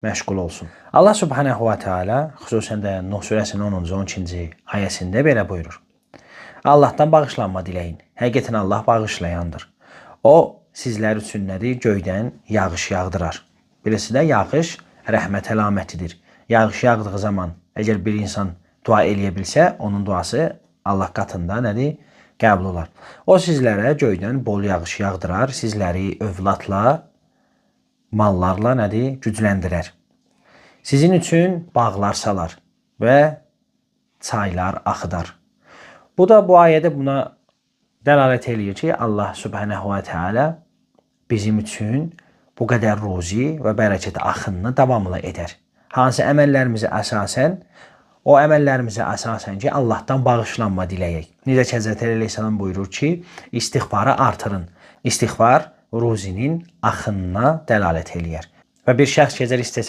məşğul olsun. Allah Subhanahu və Teala xüsusən də Nuh surəsinin 10-cu 12-ci ayəsində belə buyurur. Allahdan bağışlanma diləyin. Həqiqətən Allah bağışlayandır. O sizlər üçün nədir? Göydən yağış yağdırar. Birisi də yağış rəhmət əlamətidir. Yağış yağdığı zaman əgər bir insan dua eləyə bilsə, onun duası Allah qatında nədir? Qəbul olar. O sizlərə göydən bol yağış yağdırar, sizləri övladla, mallarla nədir? Gücləndirər. Sizin üçün bağlar salar və çaylar axıdar. Bu da bu ayədə buna dəlalət eləyir ki, Allah Subhanahu və Teala bizim üçün bu qədər ruzi və bərəkət axınını davamlı edər. Hansı əməllərimizə əsasən? O əməllərimizə əsasən ki, Allahdan bağışlanma diləyək. Necə ki, Həzrəti Əleyhisselam buyurur ki, istiğfarı artırın. İstiğfar ruzinin axınına dəlalət eləyər. Və bir şəxs gəzər istəsə